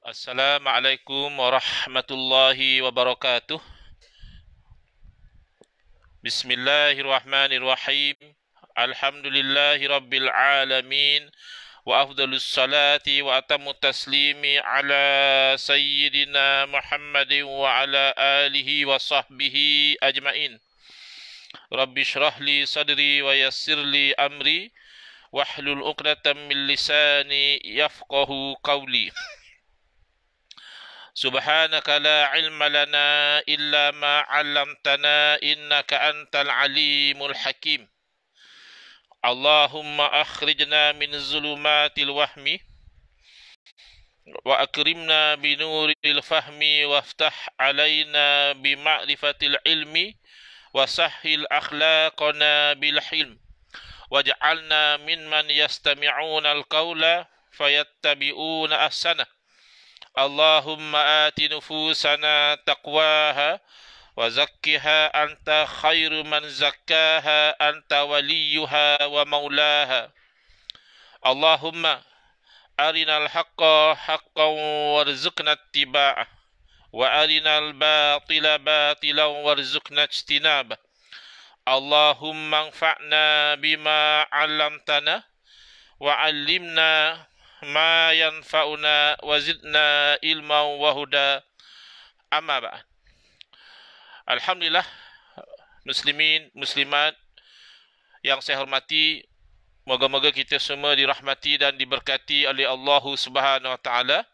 Assalamualaikum warahmatullahi wabarakatuh. Bismillahirrahmanirrahim. Alhamdulillahi rabbil alamin. Wa afdalus salati wa atammu taslimi ala sayyidina Muhammadin wa ala alihi wa sahbihi ajmain. Rabbi shrah li sadri wa yassir li amri wahlul 'uqdatam min lisani yafqahu qawli. Subhanaka la ilma lana illa ma 'allamtana innaka antal alimul hakim. Allahumma akhrijna min zulumatil wahmi wa akrimna bi nuril fahmi waftah alaina bi ma'rifatil ilmi wa sahhil akhlaqana bil hilm waj'alna mimman yastami'una al-qawla fayattabi'una ahsanah. Allahumma ati nufusana taqwaha wa zakkiha anta khairu man zakkaha anta waliyuha wa maulaha. Allahumma arinal haqqa haqqan warzuqna ittiba'ah wa arinal batila batilan warzuqna ijtinabah. Allahumma anfa'na bima 'allamtana wa 'allimna ma yanfa'una wa zidna ilman wa huda. Amma ba'd. Alhamdulillah, muslimin, muslimat yang saya hormati, moga-moga kita semua dirahmati dan diberkati oleh Allah Subhanahu wa taala.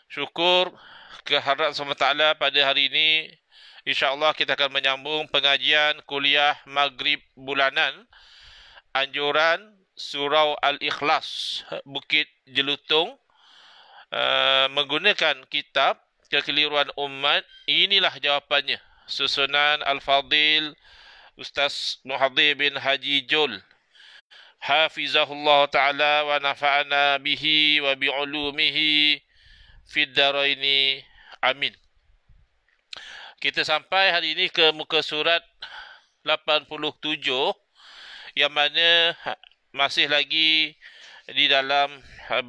Syukur kehadrat Allah taala pada hari ini, insya-Allah kita akan menyambung pengajian kuliah Maghrib bulanan anjuran Surau Al-Ikhlas Bukit Jelutong, menggunakan kitab Kekeliruan Umat. Inilah jawapannya, susunan Al-Fadil Ustaz Muhadhir bin Haji Jul, hafizahullah ta'ala wa nafa'ana bihi wa bi'ulumihi fid daraini amin. Kita sampai hari ini ke muka surat 87, yang mana masih lagi di dalam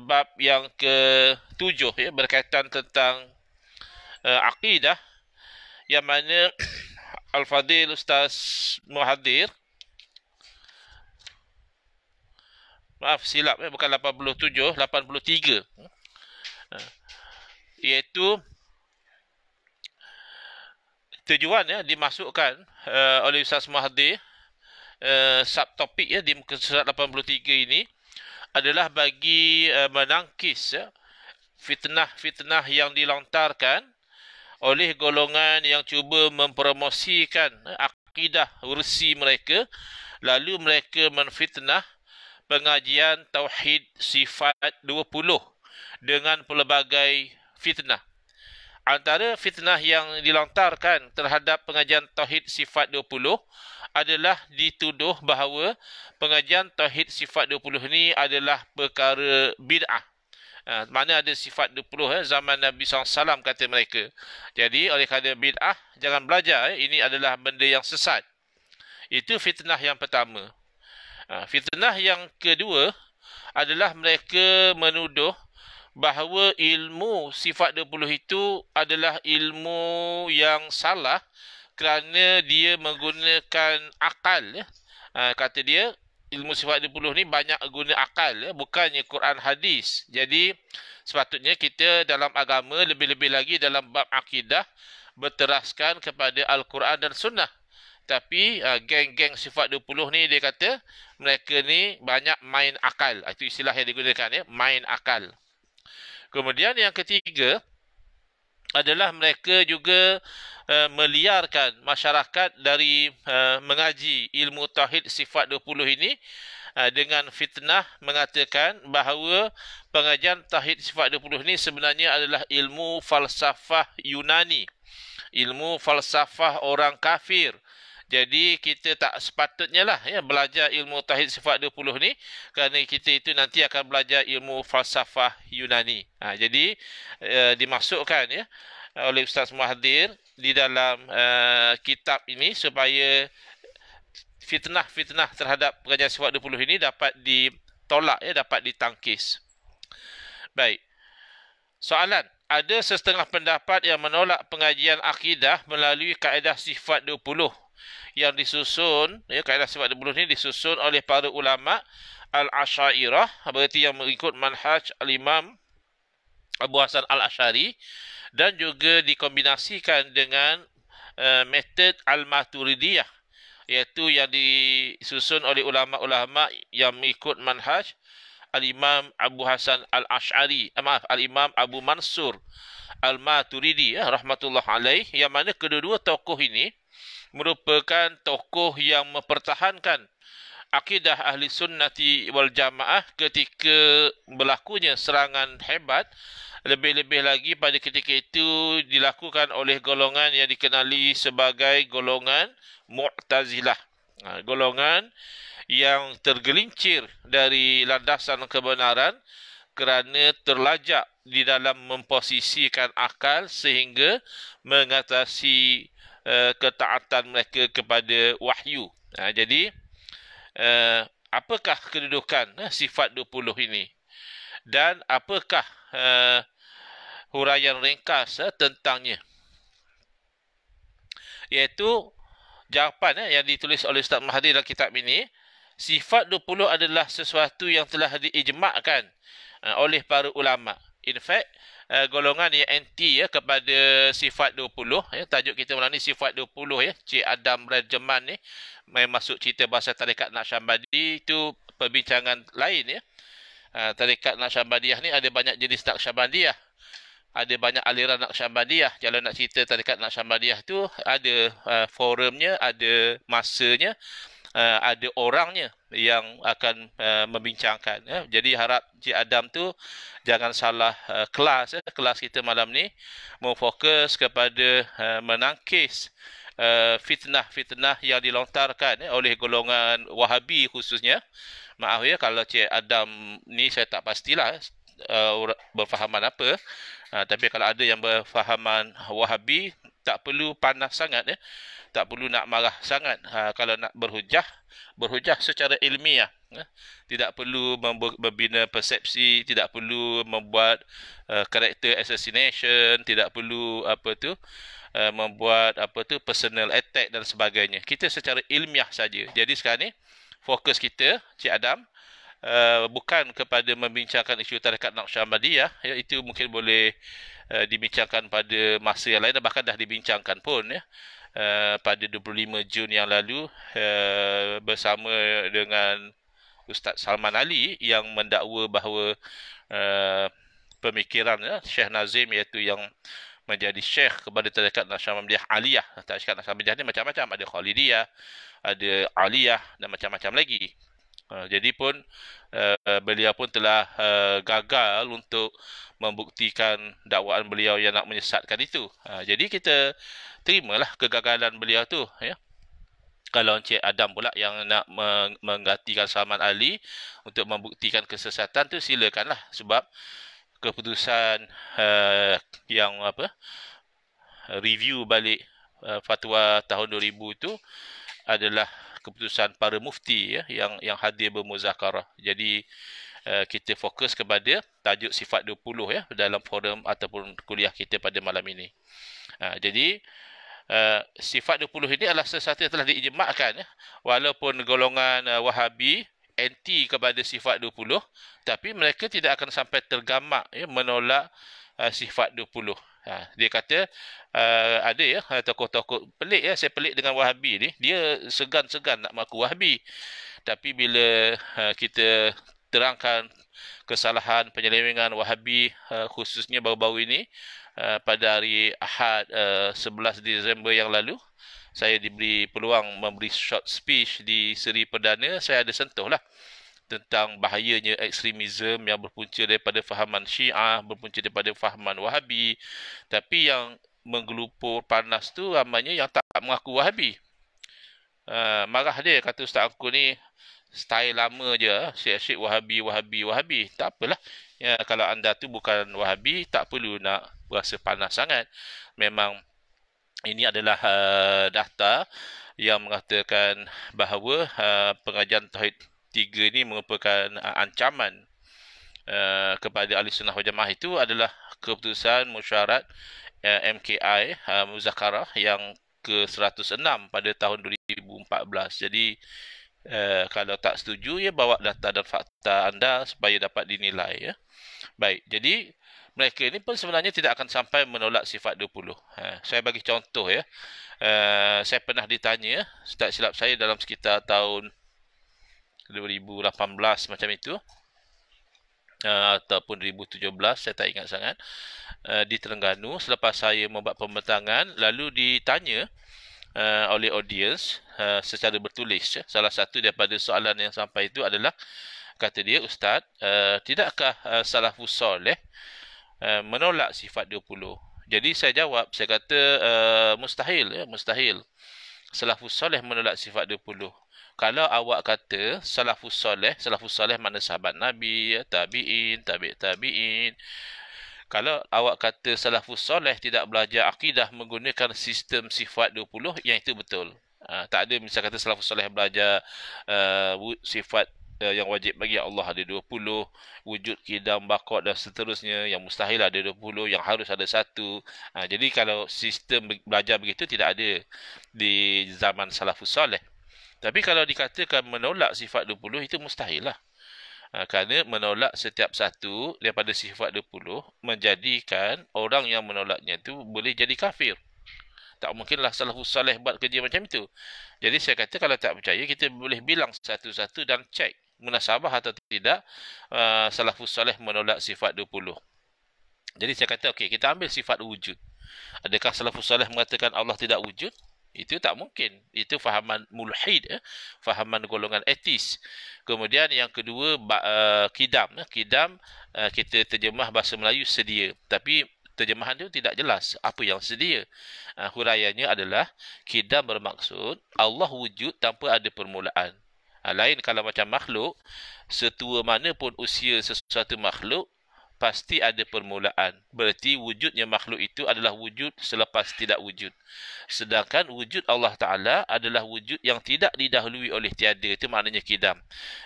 bab yang ke-7, ya, berkaitan tentang akidah, yang mana Al-Fadil Ustaz Muhadhir, maaf silap, bukan 87, 83, iaitu tujuan, ya, dimasukkan oleh Ustaz Muhadhir, subtopik, ya, di muka surat 83 ini adalah bagi menangkis, ya, fitnah-fitnah yang dilontarkan oleh golongan yang cuba mempromosikan akidah ursi mereka, lalu mereka menfitnah pengajian Tauhid Sifat 20 dengan pelbagai fitnah. Antara fitnah yang dilontarkan terhadap pengajian Tauhid Sifat 20 adalah dituduh bahawa pengajian Tauhid Sifat 20 ini adalah perkara bid'ah. Mana ada sifat 20, zaman Nabi SAW, kata mereka. Jadi oleh kerana bid'ah, jangan belajar, ini adalah benda yang sesat. Itu fitnah yang pertama. Fitnah yang kedua adalah mereka menuduh bahawa ilmu sifat 20 itu adalah ilmu yang salah kerana dia menggunakan akal, ya. Kata dia, ilmu sifat 20 ni banyak guna akal, ya, bukannya Quran hadis. Jadi sepatutnya kita dalam agama, lebih-lebih lagi dalam bab akidah, berteraskan kepada Al-Quran dan Sunnah. Tapi geng-geng sifat 20 ni, dia kata mereka ni banyak main akal. Itu istilah yang digunakan, ya, main akal. Kemudian yang ketiga adalah mereka juga meliarkan masyarakat dari mengaji ilmu Tauhid Sifat 20 ini dengan fitnah mengatakan bahawa pengajian Tauhid Sifat 20 ini sebenarnya adalah ilmu falsafah Yunani, ilmu falsafah orang kafir. Jadi kita tak sepatutnya lah, ya, belajar ilmu Tauhid Sifat 20 ni, kerana kita itu nanti akan belajar ilmu falsafah Yunani. Jadi dimasukkan, ya, oleh Ustaz Muhadhir di dalam kitab ini supaya fitnah-fitnah terhadap pengajian Sifat 20 ini dapat ditolak, ya, dapat ditangkis. Baik. Soalan, ada setengah pendapat yang menolak pengajian akidah melalui kaedah sifat 20 yang disusun, ya, kaedah sifat 20 ini disusun oleh para ulama Al-Asyairah, berarti yang mengikut manhaj Al-Imam Abu Hasan Al-Asy'ari, dan juga dikombinasikan dengan metod Al-Maturidiyah, iaitu yang disusun oleh ulama-ulama yang mengikut manhaj Al-Imam Abu Hasan Al-Asy'ari, Al-Imam Abu Mansur Al-Maturidi, ya, rahmatullah alaih, yang mana kedua-dua tokoh ini merupakan tokoh yang mempertahankan akidah ahli sunnati wal jamaah ketika berlakunya serangan hebat. Lebih-lebih lagi pada ketika itu dilakukan oleh golongan yang dikenali sebagai golongan Mu'tazilah. Golongan yang tergelincir dari landasan kebenaran kerana terlajak di dalam memposisikan akal sehingga mengatasi ketaatan mereka kepada wahyu. Jadi, apakah kedudukan sifat 20 ini? Dan apakah huraian ringkas tentangnya? Iaitu jawapan yang ditulis oleh Ustaz Mahathir dalam kitab ini, sifat 20 adalah sesuatu yang telah diijmakkan oleh para ulama. In fact, golongan yang anti kepada sifat 20, tajuk kita malam ni sifat 20, Cik Adam Rajaman ni, masuk cerita bahasa tarikat Naqsyabandi, itu perbincangan lain. Tarikat Naqsyabandiyah ni ada banyak jenis Naqsyabandiyah. Ada banyak aliran Naqsyabandiyah. Kalau nak cerita tarikat Naqsyabandiyah tu ada forumnya, ada masanya, ada orangnya yang akan membincangkan. Jadi harap Cik Adam tu jangan salah kelas. Kelas kita malam ni memfokus kepada menangkis fitnah-fitnah yang dilontarkan oleh golongan Wahabi khususnya. Maaf kalau Cik Adam ni saya tak pastilah berfahaman apa. Tapi kalau ada yang berfahaman Wahabi, tak perlu panas sangat, tak perlu nak marah sangat. Kalau nak berhujah secara ilmiah. Tidak perlu membina persepsi, tidak perlu membuat character assassination, tidak perlu membuat personal attack dan sebagainya. Kita secara ilmiah saja. Jadi sekarang ni fokus kita, Cik Adam, bukan kepada membincangkan isu tarikat Naqsyabandiyah, itu mungkin boleh dibincangkan pada masa yang lain, dan bahkan dah dibincangkan pun pada 25 Jun yang lalu bersama dengan Ustaz Salman Ali yang mendakwa bahawa pemikiran Syekh Nazim, iaitu yang menjadi syekh kepada tarikat Naqsyabandiyah Aliyah. Tarikat Naqsyabandiyah ni macam-macam, ada Khalidiyah, ada Aliyah dan macam-macam lagi. Jadi pun beliau pun telah gagal untuk membuktikan dakwaan beliau yang nak menyesatkan itu. Jadi kita terimalah kegagalan beliau tu. Kalau Encik Adam pula yang nak menggantikan Salman Ali untuk membuktikan kesesatan tu, silakanlah. Sebab keputusan yang review balik fatwa tahun 2000 itu adalah keputusan para mufti yang hadir bermuzakarah. Jadi kita fokus kepada tajuk sifat 20 dalam forum ataupun kuliah kita pada malam ini. Jadi sifat 20 ini adalah sesuatu yang telah diijmakkan, walaupun golongan Wahabi anti kepada sifat 20, tapi mereka tidak akan sampai tergamak menolak sifat 20. Dia kata ada tokoh-tokoh pelik, saya pelik dengan Wahabi ni, dia segan-segan nak mengaku Wahabi. Tapi bila kita terangkan kesalahan penyelewengan Wahabi khususnya baru-baru ini, pada hari Ahad 11 Disember yang lalu, saya diberi peluang memberi short speech di seri perdana. Saya ada sentuhlah tentang bahayanya ekstremisme yang berpunca daripada fahaman Syiah, berpunca daripada fahaman Wahabi. Tapi yang menggelupur panas tu ramanya yang tak mengaku Wahabi. Marah dia, kata Ustaz aku ni style lama je, syekh-syekh Wahabi. Tak apalah. Kalau anda tu bukan Wahabi, tak perlu nak berasa panas sangat. Memang ini adalah data yang mengatakan bahawa pengajian Tauhid 3 ini merupakan ancaman kepada Ahli Sunnah wal Jamaah itu adalah keputusan mesyuarat MKI Muzakarah yang ke-106 pada tahun 2014. Jadi kalau tak setuju, ya bawa data dan fakta anda supaya dapat dinilai. Ya. Baik, jadi mereka ini pun sebenarnya tidak akan sampai menolak sifat 20. Saya bagi contoh ya. Saya pernah ditanya, tak silap saya dalam sekitar tahun 2018 macam itu, ataupun 2017, saya tak ingat sangat, di Terengganu selepas saya membuat pembentangan, lalu ditanya oleh audiens secara bertulis. Salah satu daripada soalan yang sampai itu adalah, kata dia, Ustaz, tidakkah salafus soleh menolak sifat 20? Jadi saya jawab, saya kata mustahil, ya, mustahil salafus soleh menolak sifat 20. Kalau awak kata salafus soleh mana sahabat Nabi, tabi'in, tabi'in. Kalau awak kata salafus soleh tidak belajar akidah menggunakan sistem sifat 20, yang itu betul. Tak ada misal kata salafus soleh belajar sifat yang wajib bagi Allah ada 20, wujud, kidam, baqat dan seterusnya, yang mustahil ada 20, yang harus ada satu. Jadi kalau sistem belajar begitu tidak ada di zaman salafus soleh. Tapi kalau dikatakan menolak sifat 20, itu mustahil lah. Kerana menolak setiap satu daripada sifat 20 menjadikan orang yang menolaknya itu boleh jadi kafir. Tak mungkinlah salafus salih buat kerja macam itu. Jadi saya kata kalau tak percaya, kita boleh bilang satu-satu dan cek munasabah atau tidak salafus salih menolak sifat 20. Jadi saya kata, okey, kita ambil sifat wujud. Adakah salafus salih mengatakan Allah tidak wujud? Itu tak mungkin. Itu fahaman mulhid, fahaman golongan etis. Kemudian yang kedua, kidam. Kidam kita terjemah bahasa Melayu sedia. Tapi terjemahan itu tidak jelas apa yang sedia. Huraiannya adalah, kidam bermaksud Allah wujud tanpa ada permulaan. Lain kalau macam makhluk, setua mana pun usia sesuatu makhluk, pasti ada permulaan. Berarti wujudnya makhluk itu adalah wujud selepas tidak wujud. Sedangkan wujud Allah Ta'ala adalah wujud yang tidak didahului oleh tiada. Itu maknanya kidam.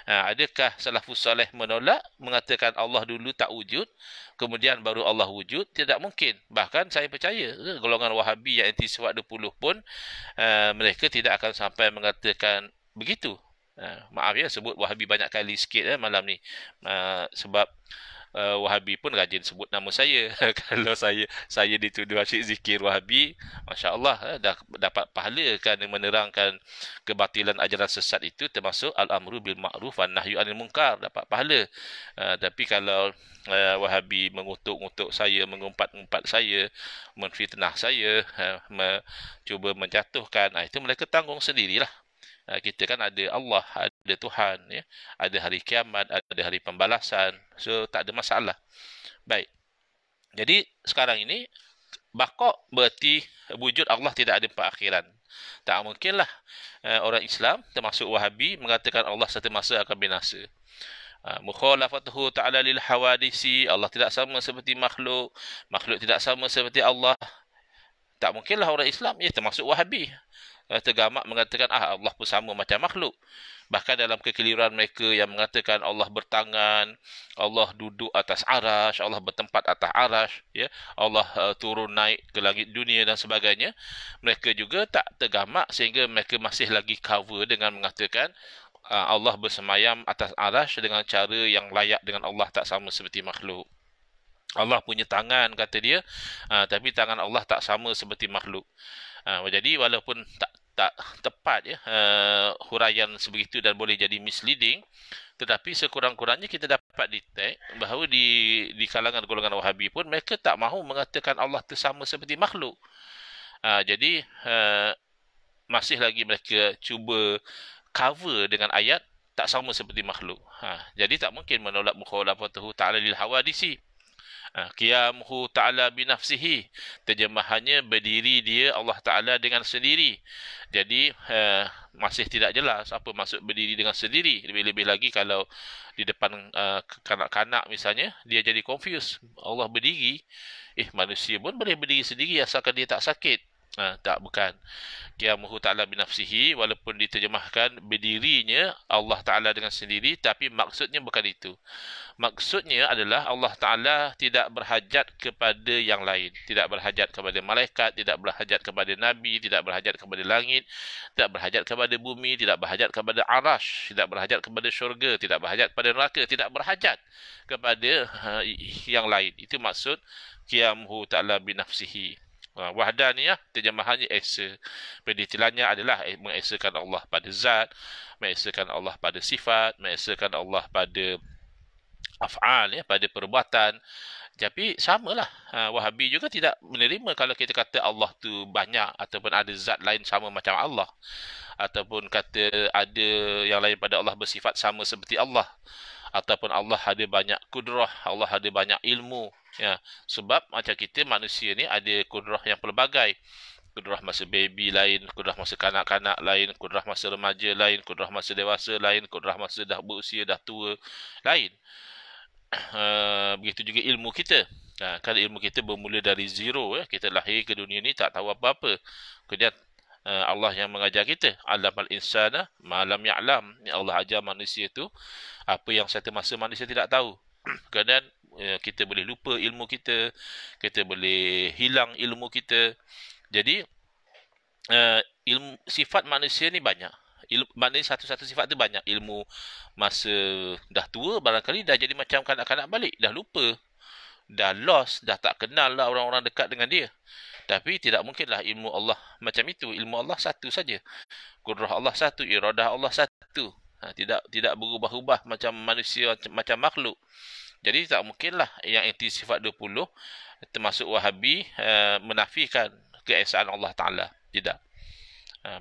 Adakah salafus salih menolak, mengatakan Allah dulu tak wujud, kemudian baru Allah wujud? Tidak mungkin. Bahkan saya percaya, golongan Wahabi yang anti sifat 20 pun, mereka tidak akan sampai mengatakan begitu. Maaf ya, sebut Wahabi banyak kali sikit malam ni. Sebab Wahabi pun rajin sebut nama saya. Kalau saya dituduh asyik zikir Wahabi, Masya Allah, dapat pahala kerana menerangkan kebatilan ajaran sesat itu, termasuk al-amru bil ma'ruf wan nahyu anil munkar, dapat pahala. Tapi kalau Wahabi mengutuk-ngutuk saya, mengumpat-umpat saya, menfitnah saya, cuba menjatuhkan, itu mereka tanggung sendirilah. Kita kan ada Allah, ada Tuhan, ya, ada hari kiamat, ada hari pembalasan, so tak ada masalah. Baik, jadi sekarang ini baqa berarti wujud Allah tidak ada perakhiran. Tak mungkinlah orang Islam termasuk Wahabi mengatakan Allah satu masa akan binasa. Mukhalafatuhu ta'ala lil hawadisi, Allah tidak sama seperti makhluk, makhluk tidak sama seperti Allah. Tak mungkinlah orang Islam, ya, termasuk Wahabi, tergamak mengatakan Allah pun sama macam makhluk. Bahkan dalam kekeliruan mereka yang mengatakan Allah bertangan, Allah duduk atas arash, Allah bertempat atas arash, ya, Allah turun naik ke langit dunia dan sebagainya, mereka juga tak tergamak sehingga mereka masih lagi cover dengan mengatakan Allah bersemayam atas arash dengan cara yang layak dengan Allah, tak sama seperti makhluk. Allah punya tangan, kata dia, tapi tangan Allah tak sama seperti makhluk. Jadi walaupun tak tepat, ya, huraian sebegitu dan boleh jadi misleading, tetapi sekurang-kurangnya kita dapat detect bahawa di kalangan golongan Wahabi pun mereka tak mahu mengatakan Allah tersama seperti makhluk. Jadi masih lagi mereka cuba cover dengan ayat tak sama seperti makhluk. Jadi tak mungkin menolak mukhalafatuhu ta'ala lil hawadisi. Qiyamuhu ta'ala binafsihi, terjemahannya berdiri dia Allah Ta'ala dengan sendiri. Jadi masih tidak jelas apa maksud berdiri dengan sendiri. Lebih-lebih lagi kalau di depan kanak-kanak misalnya, dia jadi confused. Allah berdiri, manusia pun boleh berdiri sendiri asalkan dia tak sakit. Tak, bukan. Qiyamuhu ta'ala binafsihi, walaupun diterjemahkan berdirinya Allah Ta'ala dengan sendiri, tapi maksudnya bukan itu. Maksudnya adalah Allah Ta'ala tidak berhajat kepada yang lain. Tidak berhajat kepada malaikat, tidak berhajat kepada Nabi, tidak berhajat kepada langit, tidak berhajat kepada bumi, tidak berhajat kepada arash, tidak berhajat kepada syurga, tidak berhajat kepada neraka, tidak berhajat kepada yang lain. Itu maksud qiyamuhu ta'ala binafsihi. Wahdaniyah terjemahannya esa. Pendetilannya adalah mengesakan Allah pada zat, mengesakan Allah pada sifat, mengesakan Allah pada af'al, ya, pada perbuatan. Tapi samalah, Wahabi juga tidak menerima kalau kita kata Allah tu banyak ataupun ada zat lain sama macam Allah, ataupun kata ada yang lain pada Allah bersifat sama seperti Allah, ataupun Allah ada banyak kudrah, Allah ada banyak ilmu, ya. Sebab macam kita manusia ni ada kudrah yang pelbagai. Kudrah masa baby lain, kudrah masa kanak-kanak lain, kudrah masa remaja lain, kudrah masa dewasa lain, kudrah masa dah berusia, dah tua lain. Begitu juga ilmu kita. Kalau ilmu kita bermula dari zero, ya, kita lahir ke dunia ni tak tahu apa-apa. Kemudian Allah yang mengajar kita, alamal insana ma lam ya'lam. Allah ajar manusia tu apa yang satu masa manusia tidak tahu. Kemudian kita boleh lupa ilmu kita boleh hilang ilmu kita. Jadi ilmu sifat manusia ni banyak. Maknanya satu-satu sifat tu banyak. Ilmu masa dah tua barangkali dah jadi macam kanak-kanak balik, dah lupa, dah lost, dah tak kenal lah orang-orang dekat dengan dia. Tapi tidak mungkinlah ilmu Allah macam itu. Ilmu Allah satu saja. Kudrah Allah satu, iradah Allah satu. Tidak berubah-ubah macam manusia, macam makhluk. Jadi tak mungkinlah yang inti sifat 20 termasuk Wahabi menafikan keesaan Allah Ta'ala. Tidak.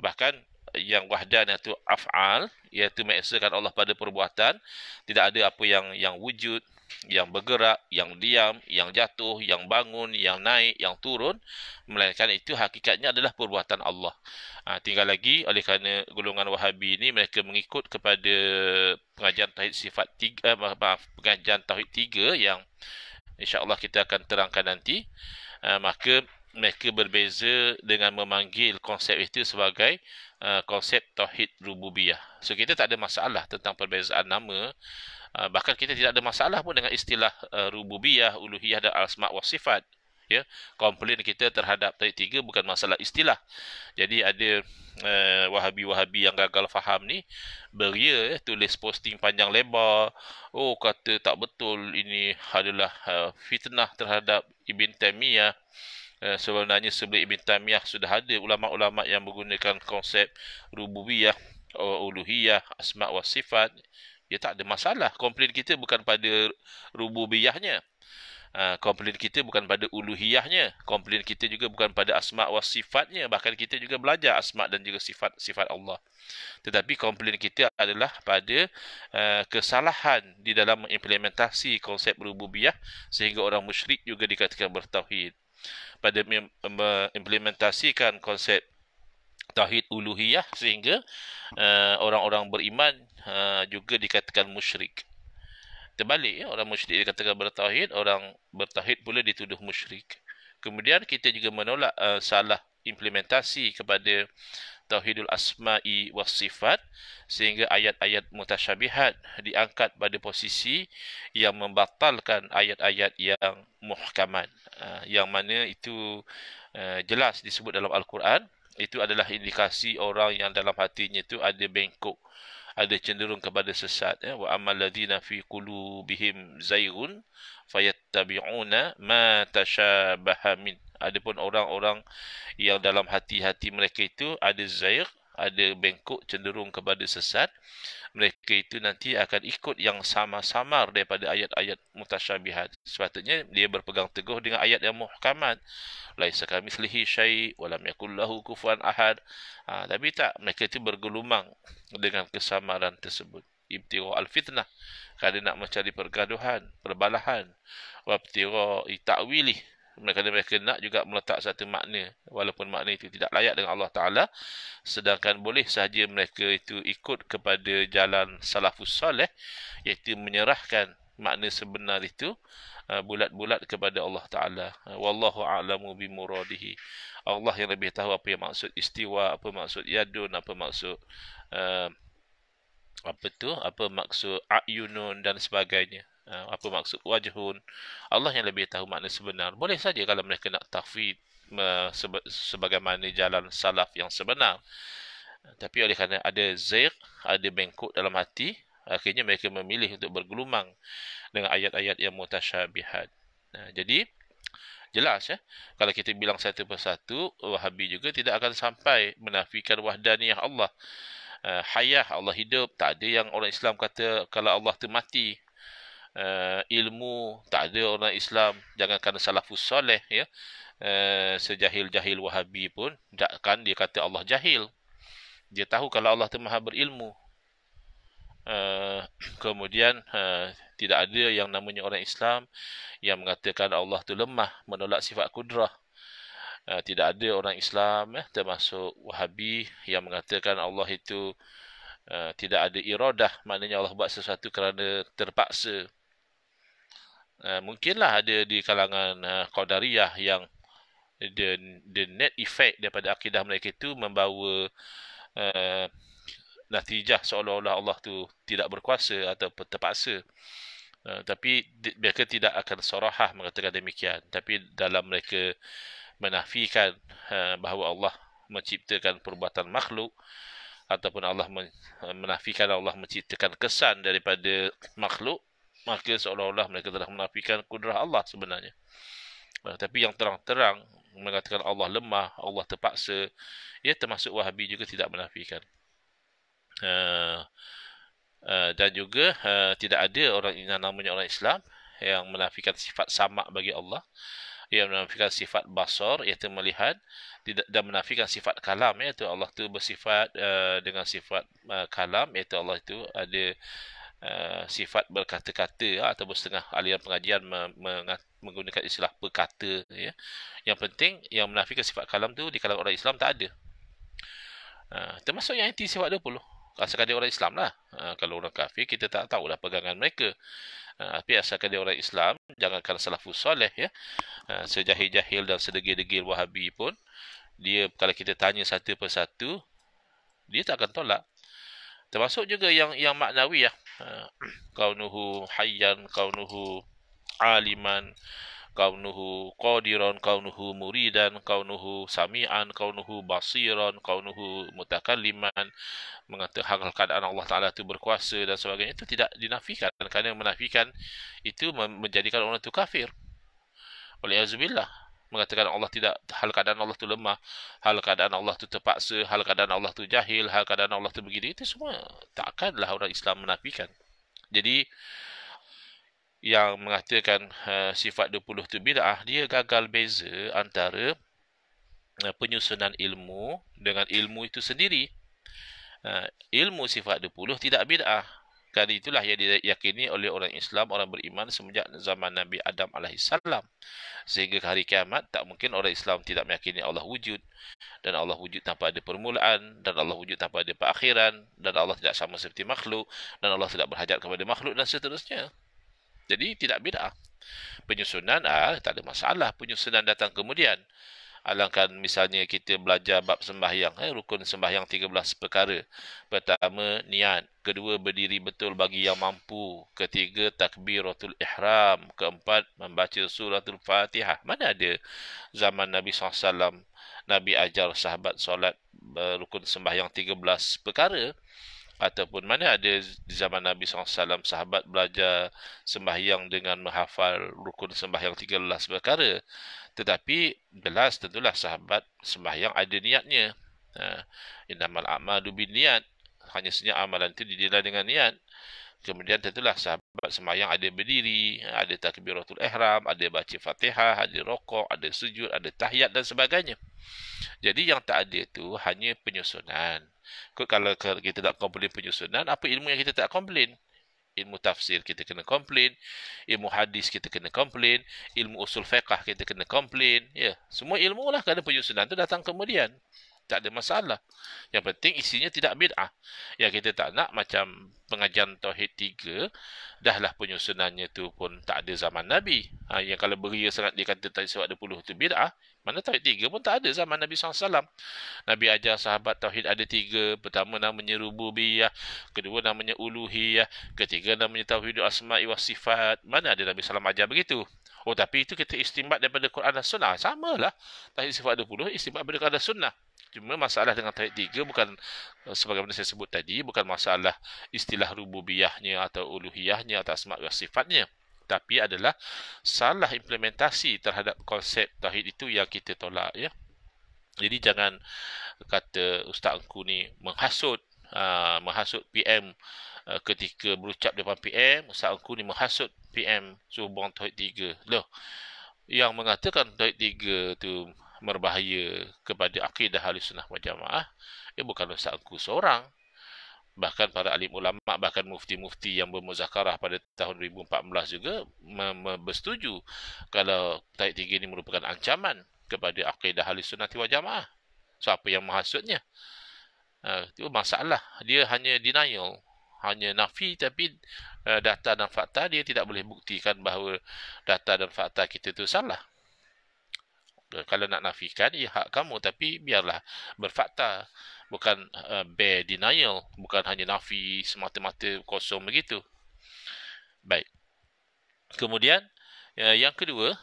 Bahkan yang wahdan itu af'al, iaitu mengesakan Allah pada perbuatan. Tidak ada apa yang wujud, yang bergerak, yang diam, yang jatuh, yang bangun, yang naik, yang turun, melainkan itu hakikatnya adalah perbuatan Allah. Tinggal lagi, oleh kerana golongan Wahabi ini mereka mengikut kepada pengajian tauhid sifat 3, pengajian tauhid 3 yang insya-Allah kita akan terangkan nanti, maka mereka berbeza dengan memanggil konsep itu sebagai konsep tauhid rububiyah. So kita tak ada masalah tentang perbezaan nama. Bahkan kita tidak ada masalah pun dengan istilah rububiyah, uluhiyah dan asma' wa sifat. Ya, komplain kita terhadap tauhid 3 bukan masalah istilah. Jadi ada Wahabi-Wahabi yang gagal faham ni beria, tulis posting panjang lebar, kata tak betul, ini adalah fitnah terhadap Ibn Taimiyah. Sebenarnya sebelum Ibn Taimiyah sudah ada ulama-ulama yang menggunakan konsep rububiyah, uluhiyah, asma' wa sifat. Ya, tak ada masalah. Komplain kita bukan pada rububiyahnya. Komplain kita bukan pada uluhiyahnya. Komplain kita juga bukan pada asma' wa sifatnya. Bahkan kita juga belajar asma' dan juga sifat Allah. Tetapi komplain kita adalah pada kesalahan di dalam mengimplementasi konsep rububiyah sehingga orang musyrik juga dikatakan bertauhid. Pada mengimplementasikan konsep tauhid uluhiyah sehingga orang-orang beriman juga dikatakan musyrik. Terbalik, ya, orang musyrik dikatakan bertauhid, orang bertauhid pula dituduh musyrik. Kemudian kita juga menolak salah implementasi kepada tauhidul asma'i was sifat sehingga ayat-ayat mutasyabihat diangkat pada posisi yang membatalkan ayat-ayat yang muhkamat, yang mana itu jelas disebut dalam Al-Quran. Itu adalah indikasi orang yang dalam hatinya itu ada bengkok, ada cenderung kepada sesat. Wa ammal ladzina fi qulubihim zaygun fayattabi'una ma tashabaha min. Adapun orang-orang yang dalam hati-hati mereka itu ada zaigh, ada bengkok, cenderung kepada sesat, mereka itu nanti akan ikut yang samar-samar daripada ayat-ayat mutasyabihat. Sepatutnya dia berpegang teguh dengan ayat yang muhkamat. Laisa kamitslihi syai' wa lam yakul lahu kufuwan ahad. Tapi tak, mereka itu bergelumang dengan kesamaran tersebut. Ibtigha al-fitnah, kerana nak mencari pergaduhan, perbalahan. Wa ibtigha ta'wilih, mereka nak juga meletak satu makna walaupun makna itu tidak layak dengan Allah Ta'ala, sedangkan boleh sahaja mereka itu ikut kepada jalan salafus salih, iaitu menyerahkan makna sebenar itu bulat-bulat kepada Allah Ta'ala. Wallahu a'lamu bimuradihi. Allah yang lebih tahu apa yang maksud istiwa, apa maksud yadun, apa maksud uh, apa maksud ayunun dan sebagainya. Apa maksud wajhun. Allah yang lebih tahu makna sebenar. Boleh saja kalau mereka nak takhfid sebagaimana jalan salaf yang sebenar. Tapi oleh kerana ada zaiq, ada bengkok dalam hati, akhirnya mereka memilih untuk bergelumang dengan ayat-ayat yang mutasyabihat. Jadi jelas kalau kita bilang satu persatu, Wahabi juga tidak akan sampai menafikan wahdaniyah Allah. Hayah, Allah hidup, tak ada yang orang Islam kata kalau Allah tu mati. Ilmu, tak ada orang Islam, jangankan salafus soleh sejahil-jahil Wahabi pun takkan dia kata Allah jahil. Dia tahu kalau Allah tu maha berilmu. Kemudian tidak ada yang namanya orang Islam yang mengatakan Allah tu lemah, menolak sifat kudrah. Tidak ada orang Islam termasuk Wahabi yang mengatakan Allah itu tidak ada iradah, maknanya Allah buat sesuatu kerana terpaksa. Mungkinlah ada di kalangan Qadariyah yang the net effect daripada akidah mereka itu membawa natijah seolah-olah Allah tu tidak berkuasa atau terpaksa. Tapi mereka tidak akan sarahah mengatakan demikian. Tapi dalam mereka menafikan bahawa Allah menciptakan perbuatan makhluk, ataupun Allah menafikan Allah menciptakan kesan daripada makhluk, maka seolah-olah mereka telah menafikan kudrah Allah sebenarnya. Tapi yang terang-terang mengatakan Allah lemah, Allah terpaksa, termasuk Wahabi juga tidak menafikan. Dan juga tidak ada orang yang namanya orang Islam yang menafikan sifat sama' bagi Allah, yang menafikan sifat basar, iaitu melihat, dan menafikan sifat kalam, iaitu Allah itu bersifat dengan sifat kalam, iaitu Allah itu ada sifat berkata-kata, atau setengah aliran pengajian menggunakan istilah berkata. Yang penting yang menafikan sifat kalam tu di kalangan orang Islam tak ada. Termasuk yang anti sifat 20. Asalkan dia orang Islam lah. Kalau orang kafir, kita tak tahulah pegangan mereka. Tapi asalkan dia orang Islam, jangankan salafus soleh, sejahil-jahil dan sedegil-degil Wahabi pun, dia kalau kita tanya satu persatu, dia tak akan tolak. Termasuk juga yang maknawi kaunuhu hayyan, kaunuhu aliman, kaunuhu qadiran, kaunuhu muridan, kaunuhu sami'an, kaunuhu basiran, kaunuhu mutakalliman, mengatakan keadaan Allah Ta'ala itu berkuasa dan sebagainya, itu tidak dinafikan, kerana menafikan itu menjadikan orang itu kafir. Waliyahzubillah, mengatakan Allah tidak, hal keadaan Allah itu lemah, hal keadaan Allah itu terpaksa, hal keadaan Allah itu jahil, hal keadaan Allah itu begini, itu semua takkanlah orang Islam menafikan. Jadi yang mengatakan sifat 20 itu bid'ah, dia gagal beza antara penyusunan ilmu dengan ilmu itu sendiri. Ilmu sifat 20 tidak bid'ah. Kerana itulah yang diyakini oleh orang Islam, orang beriman semenjak zaman Nabi Adam AS. Sehingga ke hari kiamat, tak mungkin orang Islam tidak meyakini Allah wujud. Dan Allah wujud tanpa ada permulaan. Dan Allah wujud tanpa ada perakhiran. Dan Allah tidak sama seperti makhluk. Dan Allah tidak berhajat kepada makhluk dan seterusnya. Jadi tidak bid'ah. Penyusunan tak ada masalah. Penyusunan datang kemudian. Alangkah misalnya kita belajar bab sembahyang, rukun sembahyang 13 perkara. Pertama, niat. Kedua, berdiri betul bagi yang mampu. Ketiga, takbiratul ihram. Keempat, membaca suratul Fatihah. Mana ada zaman Nabi SAW, Nabi ajar sahabat solat rukun sembahyang 13 perkara? Ataupun mana ada di zaman Nabi SAW sahabat belajar sembahyang dengan menghafal rukun sembahyang 13 perkara? Tetapi jelas tentulah sahabat sembahyang ada niatnya. Innamal a'malu binniyat. Hanya saja amalan itu dinilai dengan niat. Kemudian tentulah sahabat sembahyang ada berdiri, ada takbiratul ihram, ada baca Fatihah, ada rokok, ada sujud, ada tahiyat dan sebagainya. Jadi yang tak ada itu hanya penyusunan. Kalau kita tak komplain penyusunan, apa ilmu yang kita tak komplain? Ilmu tafsir kita kena komplain, ilmu hadis kita kena komplain, ilmu usul fiqah kita kena komplain. Semua ilmu lah, kerana penyusunan itu datang kemudian. Tak ada masalah. Yang penting isinya tidak bid'ah. Yang kita tak nak macam pengajian Tauhid 3, dahlah penyusunannya tu pun tak ada zaman Nabi. Yang kalau beria sangat dia kata Tauhid Sifat 20 tu bid'ah, mana Tauhid 3 pun tak ada zaman Nabi SAW. Nabi ajar sahabat Tauhid ada 3. Pertama namanya Rububiyah, kedua namanya Uluhiyah, ketiga namanya Tauhidul Asma'i was Sifat. Mana ada Nabi SAW ajar begitu? Oh, tapi itu kita istimbat daripada Quran dan Sunnah. Samalah. Tauhid Sifat 20 istimbat daripada Quran dan Sunnah. Cuma masalah dengan Tauhid 3 bukan sebagaimana saya sebut tadi, bukan masalah istilah rububiyahnya atau uluhiyahnya atau asma' wa sifatnya, tapi adalah salah implementasi terhadap konsep tauhid itu yang kita tolak, ya. Jadi jangan kata Ustaz Engku ni menghasut PM ketika berucap depan PM, Ustaz Engku ni menghasut PM suruh buang Tauhid 3. Loh, yang mengatakan Tauhid 3 tu berbahaya kepada akidah Ahlussunnah wal Jamaah, bukan Ustaz Engku seorang. Bahkan para alim ulama, bahkan mufti-mufti yang bermuzakarah pada tahun 2014 juga bersetuju kalau Tauhid 3 ini merupakan ancaman kepada akidah Ahlussunnah wal Jamaah. So, apa yang menghasutnya? Itu masalah. Dia hanya denial, hanya nafi, tapi data dan fakta dia tidak boleh buktikan bahawa data dan fakta kita itu salah. Kalau nak nafikan, ya hak kamu, tapi biarlah berfakta, bukan bare denial, bukan hanya nafi semata-mata kosong begitu. Baik. Kemudian yang kedua,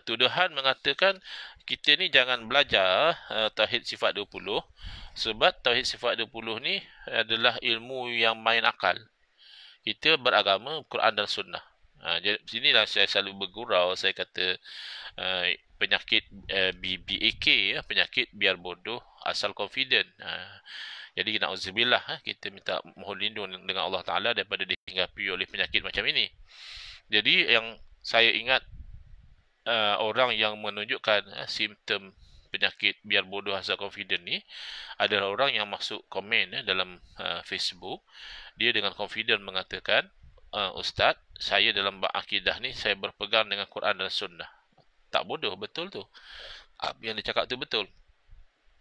tuduhan mengatakan kita ni jangan belajar Tauhid Sifat 20 sebab Tauhid Sifat 20 ni adalah ilmu yang main akal. Kita beragama Quran dan Sunnah. Jadi sinilah saya selalu bergurau, saya kata penyakit BAK, penyakit biar bodoh asal confident. Jadi na'udzubillah, kita minta mohon lindung dengan Allah Ta'ala daripada dihinggapi oleh penyakit macam ini. Jadi yang saya ingat orang yang menunjukkan simptom penyakit biar bodoh asal confident ni adalah orang yang masuk komen dalam Facebook. Dia dengan confident mengatakan, Ustaz, saya dalam bab akidah ni saya berpegang dengan Quran dan Sunnah. Tak bodoh, betul tu. Yang dia cakap tu betul.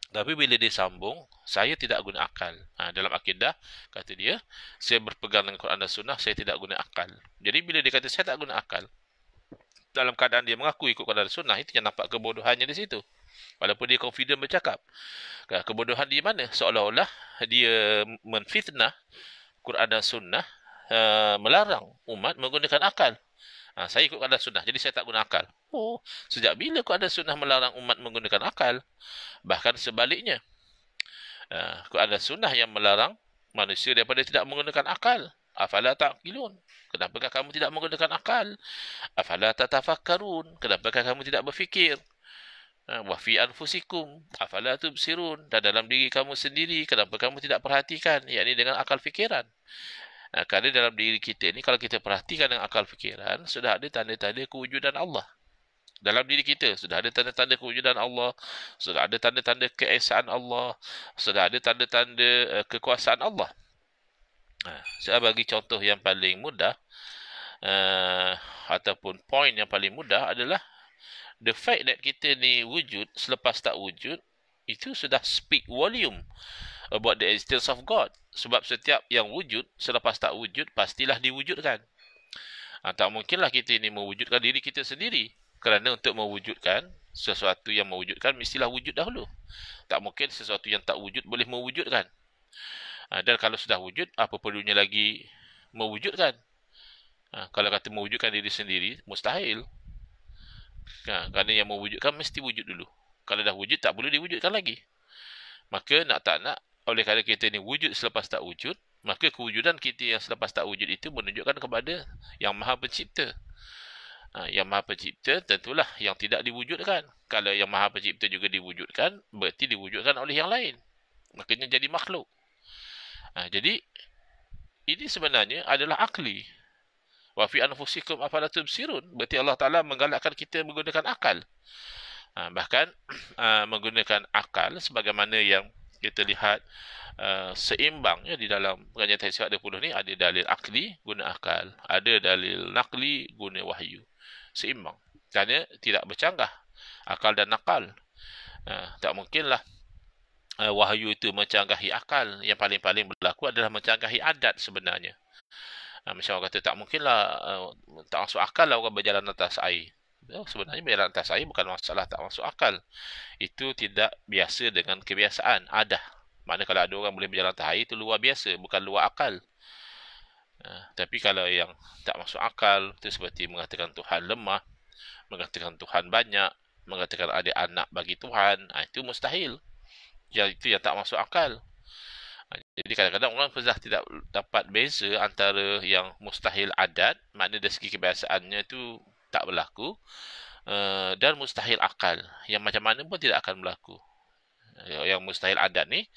Tapi bila dia sambung, saya tidak guna akal. Dalam akidah, kata dia, saya berpegang dengan Quran dan Sunnah, saya tidak guna akal. Jadi bila dia kata saya tak guna akal, dalam keadaan dia mengaku ikut Quran dan Sunnah, itu yang nampak kebodohannya di situ. Walaupun dia confident bercakap. Kebodohan di mana? Seolah-olah dia menfitnah Quran dan Sunnah, melarang umat menggunakan akal. Saya ikut Quran dan Sunnah, jadi saya tak guna akal. Oh, sejak bila Quran dan Sunnah melarang umat menggunakan akal? Bahkan sebaliknya, Quran dan Sunnah yang melarang manusia daripada tidak menggunakan akal. Afala ta'qilun? Kenapakah kamu tidak menggunakan akal? Afala tatafakkarun? Kenapakah kamu tidak berfikir? Wa fi anfusikum afala tubsirun? Dan dalam diri kamu sendiri, kenapa kamu tidak perhatikan? Yakni dengan akal fikiran. Kerana dalam diri kita ni, kalau kita perhatikan dengan akal fikiran, sudah ada tanda-tanda kewujudan Allah. Dalam diri kita sudah ada tanda-tanda kewujudan Allah, sudah ada tanda-tanda keesaan Allah, sudah ada tanda-tanda kekuasaan Allah. Saya bagi contoh yang paling mudah, ataupun poin yang paling mudah adalah the fact that kita ni wujud selepas tak wujud, itu sudah speak volume about the existence of God. Sebab setiap yang wujud selepas tak wujud pastilah diwujudkan. Tak mungkinlah kita ini mewujudkan diri kita sendiri. Kerana untuk mewujudkan sesuatu yang mewujudkan, mestilah wujud dahulu. Tak mungkin sesuatu yang tak wujud boleh mewujudkan. Dan kalau sudah wujud, apa perlunya lagi mewujudkan? Kalau kata mewujudkan diri sendiri, mustahil. Kerana yang mewujudkan mesti wujud dulu. Kalau dah wujud, tak boleh diwujudkan lagi. Maka nak tak nak, oleh kerana kita ni wujud selepas tak wujud, maka kewujudan kita yang selepas tak wujud itu menunjukkan kepada Yang Maha Pencipta. Yang Maha Pencipta tentulah yang tidak diwujudkan. Kalau Yang Maha Pencipta juga diwujudkan, berarti diwujudkan oleh yang lain. Makanya jadi makhluk. Jadi ini sebenarnya adalah akli. Wa fi anfusikum afala tubsirun? Berarti Allah Ta'ala menggalakkan kita menggunakan akal. Bahkan menggunakan akal sebagaimana yang kita lihat seimbang di dalam pengajian Tauhid Sifat 20 ni, ada dalil akli guna akal, ada dalil nakli guna wahyu. Seimbang. Kerana tidak bercanggah akal dan nakal. Tak mungkinlah wahyu itu mencanggahi akal. Yang paling-paling berlaku adalah mencanggahi adat sebenarnya. Macam orang kata, tak mungkinlah, tak masuk akal lah orang berjalan atas air. Sebenarnya berjalan atas air bukan masalah tak masuk akal. Itu tidak biasa dengan kebiasaan. Ada. Mana kalau ada orang boleh berjalan atas air, itu luar biasa, bukan luar akal. Tapi kalau yang tak masuk akal, itu seperti mengatakan Tuhan lemah, mengatakan Tuhan banyak, mengatakan ada anak bagi Tuhan, itu mustahil. Itu yang tak masuk akal. Jadi kadang-kadang orang sudah tidak dapat beza antara yang mustahil adat, makna dari segi kebiasaannya itu tak berlaku, dan mustahil akal, yang macam mana pun tidak akan berlaku. Yang mustahil adat ni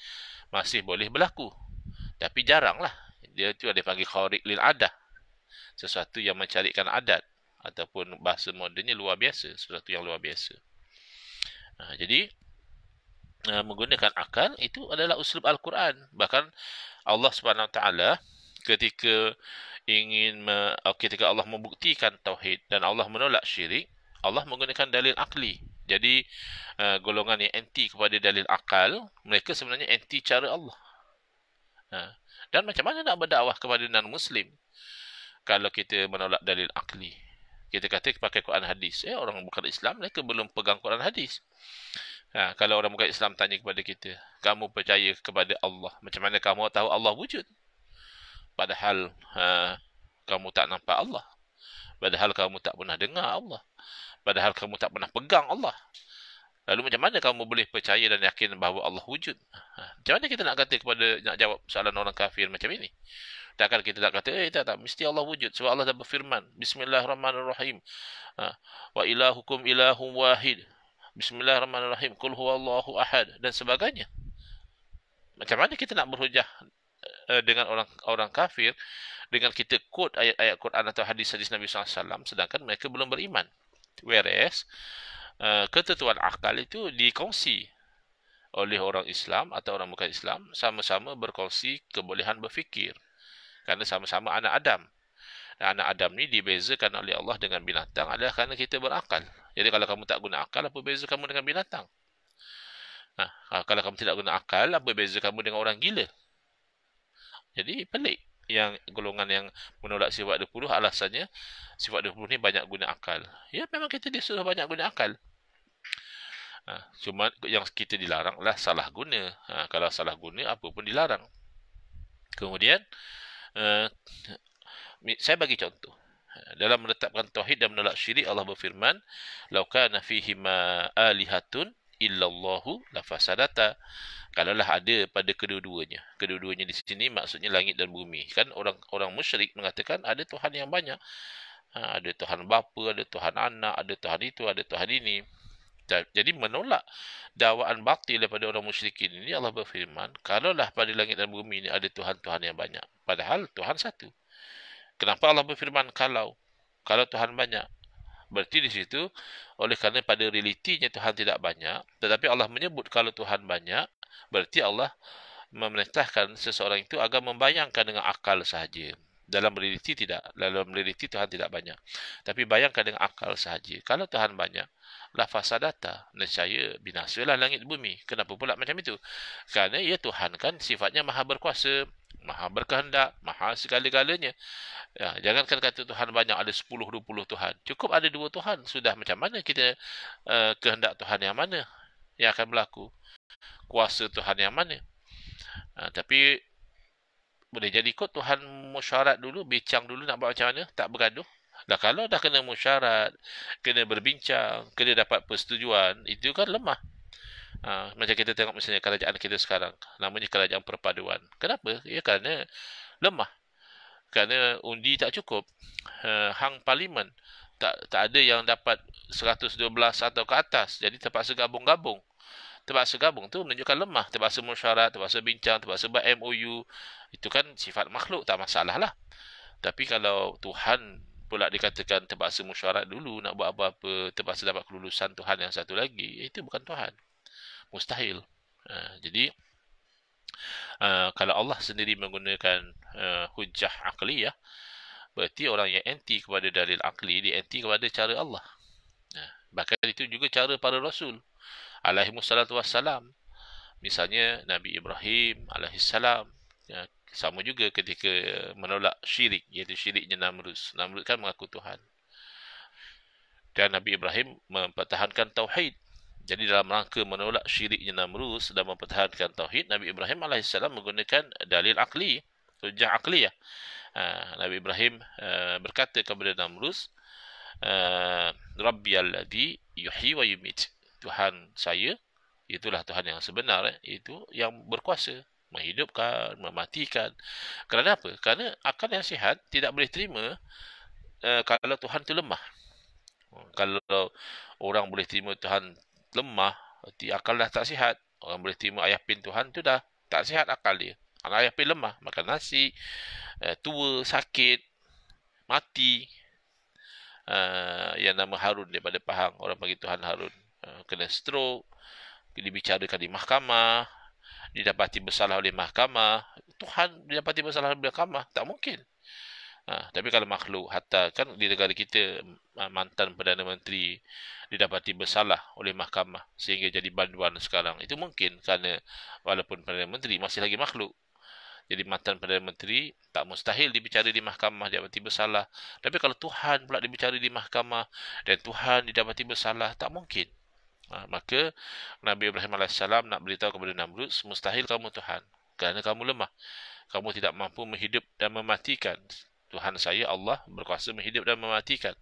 masih boleh berlaku, tapi jaranglah. Dia tu ada panggil khariq lil adah, sesuatu yang mencarikan adat, ataupun bahasa modennya luar biasa, sesuatu yang luar biasa. Jadi menggunakan akal itu adalah uslub Al-Quran. Bahkan Allah Subhanahu Wa Taala ketika ketika Allah membuktikan tauhid dan Allah menolak syirik, Allah menggunakan dalil akli. Jadi golongan yang anti kepada dalil akal, mereka sebenarnya anti cara Allah. Dan macam mana nak berdakwah kepada non-Muslim kalau kita menolak dalil akli? Kita kata pakai Quran hadis. Orang bukan Islam, mereka belum pegang Quran hadis. Kalau orang bukan Islam tanya kepada kita, kamu percaya kepada Allah, macam mana kamu tahu Allah wujud? Padahal kamu tak nampak Allah. Padahal kamu tak pernah dengar Allah. Padahal kamu tak pernah pegang Allah. Lalu macam mana kamu boleh percaya dan yakin bahawa Allah wujud? Macam mana kita nak kata nak jawab soalan orang kafir macam ini? Takkan kita nak kata, tak, mesti Allah wujud. Sebab Allah dah berfirman, Bismillahirrahmanirrahim. Wa ilahukum ilahum wahid. Bismillahirrahmanirrahim. Qul huwallahu ahad. Dan sebagainya. Macam mana kita nak berhujah dengan orang kafir dengan kita quote ayat-ayat Quran atau hadis-hadis Nabi SAW, sedangkan mereka belum beriman. Whereas ketentuan akal itu dikongsi oleh orang Islam atau orang bukan Islam, sama-sama berkongsi kebolehan berfikir. Kerana sama-sama anak Adam. Dan anak Adam ni dibezakan oleh Allah dengan binatang adalah kerana kita berakal. Jadi kalau kamu tak guna akal, apa beza kamu dengan binatang? Kalau kamu tidak guna akal, apa beza kamu dengan orang gila? Jadi pelik yang golongan yang menolak sifat 20, alasannya sifat 20 ni banyak guna akal. Ya, memang kita disuruh banyak guna akal. Cuma yang kita dilarang adalah salah guna. Kalau salah guna, apa pun dilarang. Kemudian saya bagi contoh. Dalam menetapkan tauhid dan menolak syirik, Allah berfirman, "Lau kana fihima alihatun illallahu lafasadata." Kalaulah ada pada kedua-duanya. Kedua-duanya di sini maksudnya langit dan bumi. Kan orang musyrik mengatakan ada Tuhan yang banyak. Ada Tuhan bapa, ada Tuhan anak, ada Tuhan itu, ada Tuhan ini. Jadi menolak dakwaan batil daripada orang musyrikin ini, Allah berfirman, kalaulah pada langit dan bumi ini ada Tuhan-Tuhan yang banyak. Padahal Tuhan satu. Kenapa Allah berfirman kalau Tuhan banyak? Berarti di situ, oleh kerana pada realitinya Tuhan tidak banyak, tetapi Allah menyebut kalau Tuhan banyak, berarti Allah memerintahkan seseorang itu agar membayangkan dengan akal sahaja. Dalam realiti tidak. Dalam realiti Tuhan tidak banyak. Tapi bayangkan dengan akal sahaja. Kalau Tuhan banyak, la fasadata, nescaya binasalah langit bumi. Kenapa pula macam itu? Kerana ya Tuhan kan sifatnya maha berkuasa, maha berkehendak, maha segala-galanya. Jangankan kata Tuhan banyak, ada 10-20 Tuhan. Cukup ada 2 Tuhan. Sudah macam mana kita kehendak Tuhan yang mana yang akan berlaku? Kuasa Tuhan yang mana? Tapi boleh jadi kot Tuhan musyarat dulu, bincang dulu nak buat macam mana, tak bergaduh. Kalau dah kena musyarat, kena berbincang, kena dapat persetujuan, itu kan lemah. Macam kita tengok misalnya kerajaan kita sekarang, namanya kerajaan perpaduan. Kenapa? Ya kerana lemah. Kerana undi tak cukup. Hang parlimen tak ada yang dapat 112 atau ke atas. Jadi terpaksa gabung-gabung. Terpaksa gabung tu menunjukkan lemah. Terpaksa musyarat, terpaksa bincang, terpaksa buat MOU. Itu kan sifat makhluk, tak masalah lah. Tapi kalau Tuhan pula dikatakan terpaksa musyarat dulu nak buat apa-apa, terpaksa dapat kelulusan Tuhan yang satu lagi, itu bukan Tuhan. Mustahil. Jadi kalau Allah sendiri menggunakan hujjah akliyah, berarti orang yang anti kepada dalil akli, dia anti kepada cara Allah. Bahkan itu juga cara para Rasul alaihi wassalatu wassalam. Misalnya Nabi Ibrahim alaihissalam, ya, sama juga ketika menolak syirik, iaitu syiriknya Namrud. Namrud kan mengaku Tuhan. Dan Nabi Ibrahim mempertahankan tauhid. Jadi dalam rangka menolak syiriknya Namrud dan mempertahankan tauhid, Nabi Ibrahim alaihissalam menggunakan dalil akli, hujah akliyah. Nabi Ibrahim berkata kepada Namrud, Rabbi alladhi yuhyi wa yumit. Tuhan saya, itulah Tuhan yang sebenar, itu yang berkuasa menghidupkan, mematikan. Kerana apa? Kerana akal yang sihat tidak boleh terima kalau Tuhan itu lemah. Kalau orang boleh terima Tuhan lemah, berarti akal dah tak sihat. Orang boleh terima ayah pin Tuhan tu dah tak sihat akal dia. Ayah pin lemah, makan nasi, tua, sakit, mati. Yang nama Harun daripada Pahang, orang panggil Tuhan Harun, kena stroke, dibicarakan di mahkamah, didapati bersalah oleh mahkamah. Tuhan didapati bersalah oleh mahkamah, tak mungkin. Tapi kalau makhluk, hatta kan di negara kita, mantan Perdana Menteri didapati bersalah oleh mahkamah sehingga jadi banduan sekarang, itu mungkin kerana walaupun Perdana Menteri masih lagi makhluk. Jadi mantan Perdana Menteri tak mustahil dibicara di mahkamah didapati bersalah. Tapi kalau Tuhan pula dibicara di mahkamah dan Tuhan didapati bersalah, tak mungkin. Maka Nabi Ibrahim AS nak beritahu kepada Namrud, mustahil kamu Tuhan, kerana kamu lemah. Kamu tidak mampu menghidup dan mematikan. Tuhan saya Allah berkuasa menghidup dan mematikan.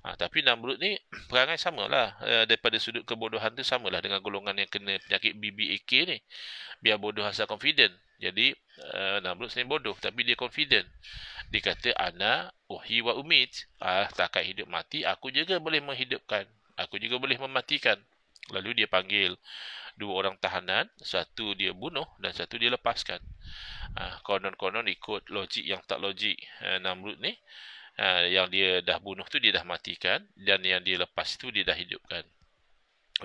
Tapi Namrud ni perangai samalah, daripada sudut kebodohan tu samalah dengan golongan yang kena penyakit BBAK ni. Biar bodoh asal confident. Jadi Namrud sebenarnya bodoh tapi dia confident. Dia kata ana uhyi wa umit. Takat hidup mati aku juga boleh menghidupkan. Aku juga boleh mematikan. Lalu dia panggil dua orang tahanan, satu dia bunuh dan satu dia lepaskan. Konon-konon ikut logik yang tak logik Namrud ni, yang dia dah bunuh tu dia dah matikan, dan yang dia lepas tu dia dah hidupkan.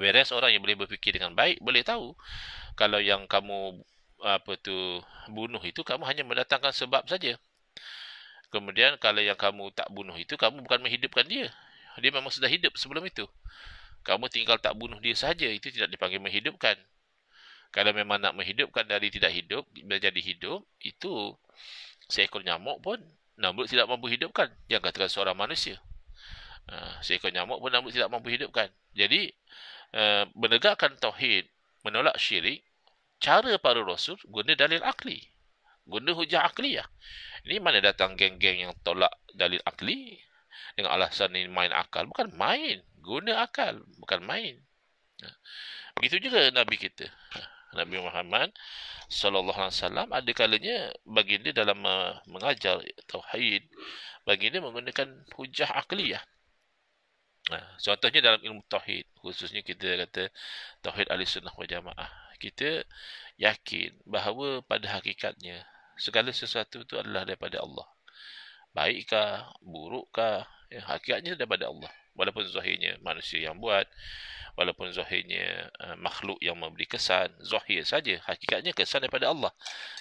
Whereas orang yang boleh berfikir dengan baik boleh tahu kalau yang kamu bunuh itu kamu hanya mendatangkan sebab saja. Kemudian kalau yang kamu tak bunuh itu kamu bukan menghidupkan dia. Dia memang sudah hidup sebelum itu. Kamu tinggal tak bunuh dia saja, itu tidak dipanggil menghidupkan. Kalau memang nak menghidupkan dari tidak hidup menjadi hidup, itu seekor nyamuk pun Namrud tidak mampu hidupkan. Yang katakan seorang manusia. Seekor nyamuk pun Namrud tidak mampu hidupkan. Jadi menegakkan tauhid, menolak syirik, cara para rasul guna dalil akli, guna hujah akliyah. Ini mana datang geng-geng yang tolak dalil akli dengan alasan ini main akal. Bukan main, guna akal, bukan main. Begitu juga Nabi kita, Nabi Muhammad sallallahu alaihi wasallam, ada kalanya baginda dalam mengajar tauhid, baginda menggunakan hujah akliyah. Contohnya dalam ilmu tauhid, khususnya kita kata tauhid ahli-sunnah wal jamaah, kita yakin bahawa pada hakikatnya segala sesuatu itu adalah daripada Allah. Baikkah, burukkah, hakikatnya daripada Allah. Walaupun zahirnya manusia yang buat, walaupun zahirnya makhluk yang memberi kesan, zahir saja, hakikatnya kesan daripada Allah.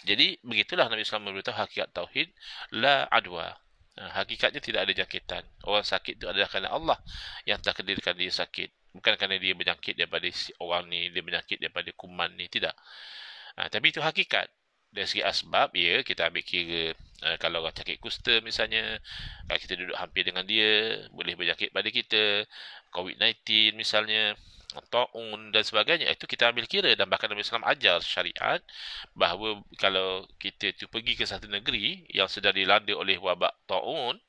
Jadi begitulah Nabi SAW memberitahu hakikat tauhid, la adwa. Hakikatnya tidak ada jangkitan. Orang sakit itu adalah kerana Allah yang takdirkan dia sakit. Bukan kerana dia berjangkit daripada orang ni, dia berjangkit daripada kuman ni, tidak. Tapi itu hakikat. Dari segi asbab, ya, kita ambil kira kalau orang sakit kusta misalnya, kalau kita duduk hampir dengan dia, boleh berjangkit pada kita. COVID-19 misalnya, ta'un dan sebagainya, itu kita ambil kira. Dan bahkan Nabi SAW ajar syariat bahawa kalau kita tu pergi ke satu negeri yang sedang dilanda oleh wabak ta'un,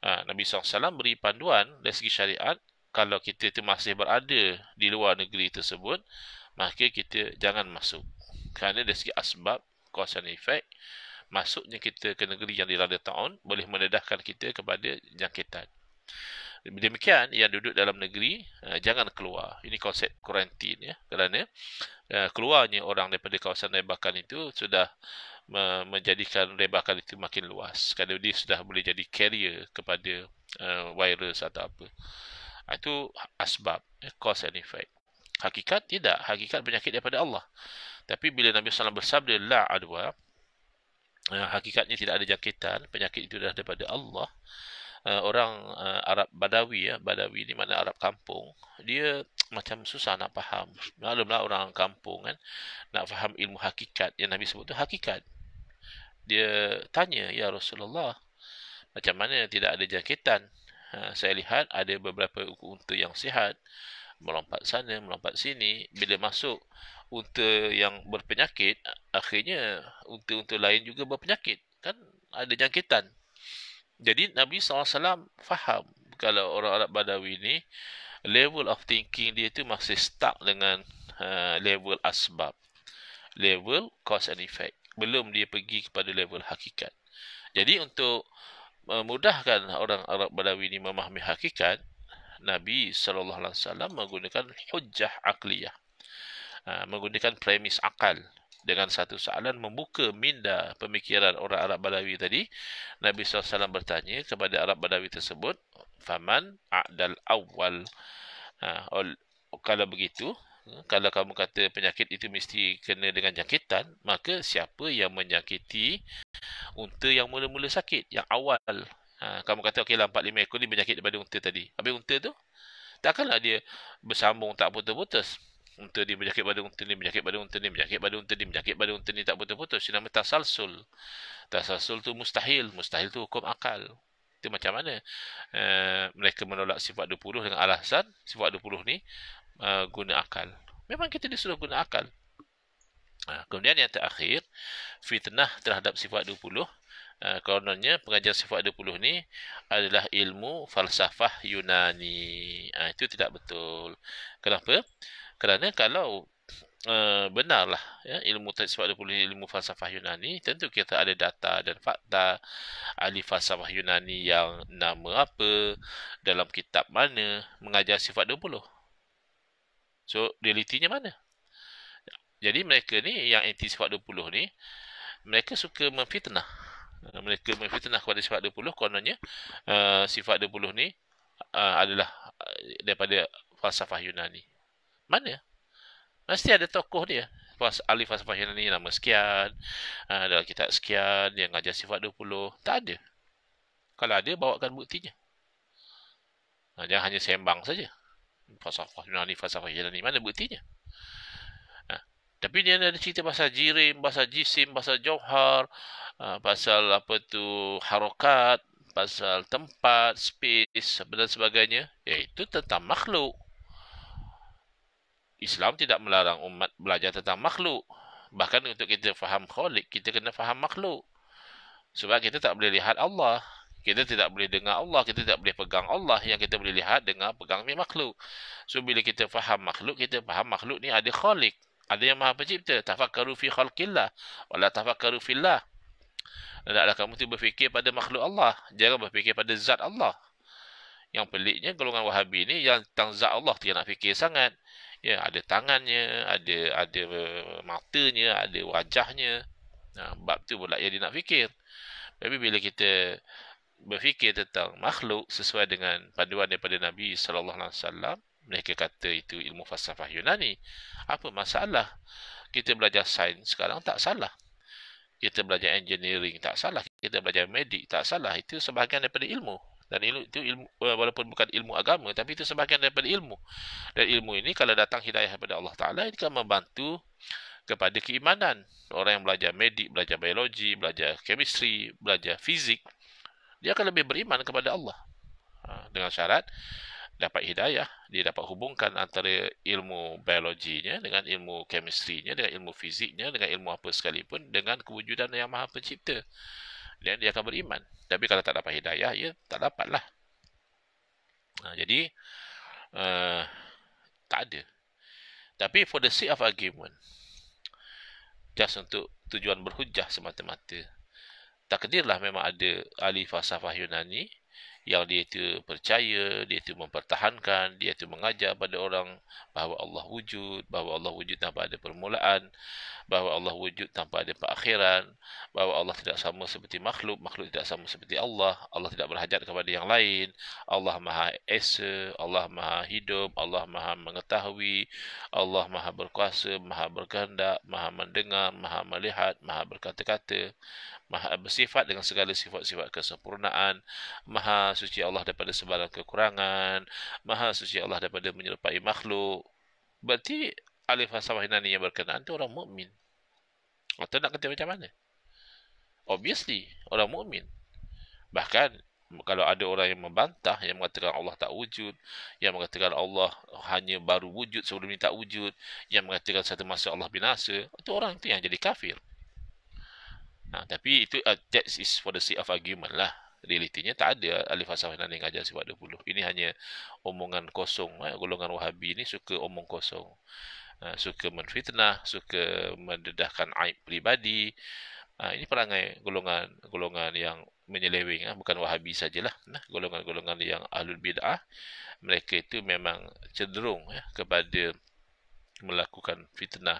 Nabi SAW beri panduan dari segi syariat, kalau kita tu masih berada di luar negeri tersebut, maka kita jangan masuk. Kerana dari segi asbab, cause and effect, masuknya kita ke negeri yang dilanda ta'un boleh mendedahkan kita kepada jangkitan. Demikian, yang duduk dalam negeri jangan keluar. Ini konsep kuarantin, ya. Kerana keluarnya orang daripada kawasan rebakan itu sudah menjadikan rebakan itu makin luas. Kerana dia sudah boleh jadi carrier kepada virus atau apa. Itu asbab, cause and effect. Hakikat tidak. Hakikat penyakit daripada Allah. Tapi bila Nabi SAW bersabda la adwa, hakikatnya tidak ada jangkitan, penyakit itu adalah daripada Allah. Orang Arab Badawi, Badawi ni makna Arab kampung, dia macam susah nak faham. Maklumlah orang kampung kan, nak faham ilmu hakikat yang Nabi sebut tu hakikat. Dia tanya, ya Rasulullah, macam mana tidak ada jangkitan? Saya lihat ada beberapa unta yang sihat, melompat sana, melompat sini. Bila masuk unta yang berpenyakit, akhirnya unta-unta lain juga berpenyakit. Kan ada jangkitan. Jadi Nabi SAW faham kalau orang Arab Badawi ni, level of thinking dia tu masih stuck dengan level asbab. Level cause and effect. Belum dia pergi kepada level hakikat. Jadi untuk memudahkan orang Arab Badawi ini memahami hakikat, Nabi SAW menggunakan hujjah akliyah, menggunakan premis akal. Dengan satu soalan membuka minda pemikiran orang Arab Badawi tadi. Nabi SAW bertanya kepada Arab Badawi tersebut, faman a'dal awal. Kalau begitu, kalau kamu kata penyakit itu mesti kena dengan jangkitan, maka siapa yang menyakiti unta yang mula-mula sakit, yang awal? Kamu kata okeylah 4-5 ekor ni berjangkit daripada unta tadi. Habis unta tu takkanlah dia bersambung tak putus-putus. Unta ni berjangkit pada unta ni, berjangkit pada unta ni, berjangkit pada unta ni, berjangkit pada unta ni, tak putus-putus. Ini nama tasalsul. Tasalsul tu mustahil. Mustahil tu hukum akal. Itu macam mana? Mereka menolak sifat 20 dengan alasan sifat 20 ni guna akal. Memang kita disuruh guna akal. Kemudian yang terakhir, fitnah terhadap sifat 20. Kononnya pengajar sifat 20 ni adalah ilmu falsafah Yunani. Itu tidak betul. Kenapa? Kerana kalau benarlah ya, ilmu sifat 20 ni ilmu falsafah Yunani, tentu kita ada data dan fakta ahli falsafah Yunani yang nama apa, dalam kitab mana mengajar sifat 20. So, realitinya mana? Jadi mereka ni yang anti sifat 20 ni, mereka suka memfitnah. Mereka memfitnah kepada sifat 20, kononnya sifat 20 ni adalah daripada falsafah Yunani. Mana? Mesti ada tokoh dia. Ahli falsafah Yunani nama sekian, dalam kitab sekian, dia mengajar sifat 20. Tak ada. Kalau ada, bawakan buktinya. Jangan hanya sembang saja. Falsafah Yunani, mana buktinya? Tapi dia ada cerita pasal jirim, pasal jisim, pasal jauhar, pasal apa tu harokat, pasal tempat, space dan sebagainya. Iaitu tentang makhluk. Islam tidak melarang umat belajar tentang makhluk. Bahkan untuk kita faham khalik, kita kena faham makhluk. Sebab kita tak boleh lihat Allah. Kita tidak boleh dengar Allah. Kita tidak boleh pegang Allah. Yang kita boleh lihat, dengar, pegang ni makhluk. So, bila kita faham makhluk, kita faham makhluk ni ada khalik. Ada yang maha pencipta. Tafakkaru fi khalqillah. Wala tafakkaru fillah. Hendaklah kamu tu berfikir pada makhluk Allah. Jangan berfikir pada zat Allah. Yang peliknya, golongan Wahabi ni, yang tentang zat Allah tu yang nak fikir sangat. Ya, ada tangannya, ada matanya, ada wajahnya. Bab tu pula yang dia nak fikir. Tapi bila kita berfikir tentang makhluk sesuai dengan panduan daripada Nabi SAW, mereka kata itu ilmu falsafah Yunani. Apa masalah? Kita belajar sains sekarang tak salah. Kita belajar engineering tak salah. Kita belajar medik tak salah. Itu sebahagian daripada ilmu. Dan itu ilmu, walaupun bukan ilmu agama, tapi itu sebahagian daripada ilmu. Dan ilmu ini kalau datang hidayah daripada Allah Ta'ala, ini akan membantu kepada keimanan. Orang yang belajar medik, belajar biologi, belajar chemistry, belajar fizik, dia akan lebih beriman kepada Allah. Dengan syarat dapat hidayah, dia dapat hubungkan antara ilmu biologinya dengan ilmu chemistry-nya, dengan ilmu fiziknya, dengan ilmu apa sekalipun, dengan kewujudan yang maha pencipta. Dan dia akan beriman. Tapi kalau tak dapat hidayah, ya tak dapatlah. Jadi, tak ada. Tapi for the sake of argument, just untuk tujuan berhujah semata-mata, takdirlah memang ada ahli falsafah Yunani yang dia itu percaya, dia itu mempertahankan, dia itu mengajar pada orang bahawa Allah wujud, bahawa Allah wujud tanpa ada permulaan, bahawa Allah wujud tanpa ada perakhiran, bahawa Allah tidak sama seperti makhluk, makhluk tidak sama seperti Allah, Allah tidak berhajat kepada yang lain, Allah Maha Esa, Allah Maha Hidup, Allah Maha Mengetahui, Allah Maha Berkuasa, Maha Berkehendak, Maha Mendengar, Maha Melihat, Maha Berkata-kata, Maha bersifat dengan segala sifat-sifat kesempurnaan, Maha suci Allah daripada sebarang kekurangan, Maha suci Allah daripada menyerupai makhluk. Berarti ahli falsafah Yunani yang berkenaan itu orang mukmin. Atau nak kata macam mana? Obviously, orang mukmin. Bahkan kalau ada orang yang membantah, yang mengatakan Allah tak wujud, yang mengatakan Allah hanya baru wujud sebelum ini tak wujud, yang mengatakan satu masa Allah binasa, itu orang itu yang jadi kafir. Tapi itu that is for the sake of argument lah. Realitinya tak ada ahli falsafah yang ngajar sifat 20. Ini hanya omongan kosong. Golongan Wahabi ni suka omong kosong. Suka menfitnah, suka mendedahkan aib peribadi. Ini perangai golongan yang menyeleweng, bukan Wahabi sajalah. Golongan-golongan yang ahlul bid'ah, mereka itu memang cenderung kepada melakukan fitnah,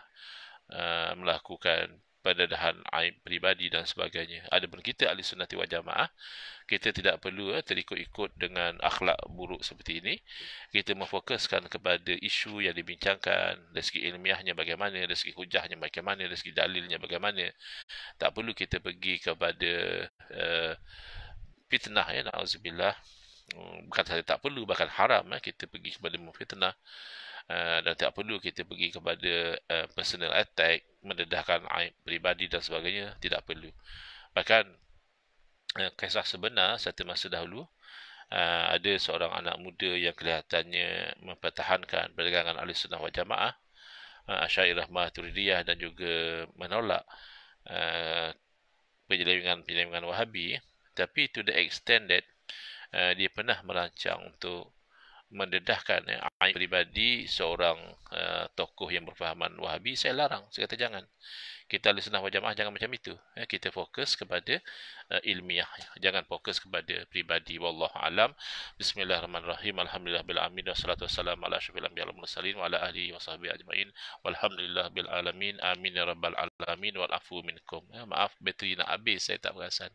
melakukan pendedahan aib peribadi dan sebagainya. Adapun kita ahli sunnati wal jamaah, kita tidak perlu terikut-ikut dengan akhlak buruk seperti ini. Kita memfokuskan kepada isu yang dibincangkan, dari segi ilmiahnya bagaimana, dari segi hujahnya bagaimana, dari segi dalilnya bagaimana. Tak perlu kita pergi kepada fitnah, na'udzubillah. Bukan sahaja tak perlu, bahkan haram kita pergi kepada memfitnah. Dan tak perlu kita pergi kepada personal attack, mendedahkan aib peribadi dan sebagainya. Tidak perlu. Bahkan kisah sebenar satu masa dahulu, ada seorang anak muda yang kelihatannya mempertahankan perdagangan Ahlussunnah wal Jamaah, Asy'ariyah Maturidiyah, dan juga menolak penyelewengan Wahabi. Tapi to the extent that dia pernah merancang untuk mendedahkan aib peribadi seorang tokoh yang berfahaman Wahabi. Saya larang, saya kata jangan. Kita Ahlussunnah wal Jamaah jangan macam itu. Kita fokus kepada ilmiah, jangan fokus kepada peribadi. Wallahu alam. Bismillahirrahmanirrahim. Alhamdulillahirabbil alamin, wassalatu wassalamu ala asyrafil anbiya'i wal mursalin wa ala alihi washabbihi ajmain. Walhamdulillahirabbil alamin. Amin ya rabbal alamin wal afu minkum. Maaf, bateri nak habis, saya tak perasan.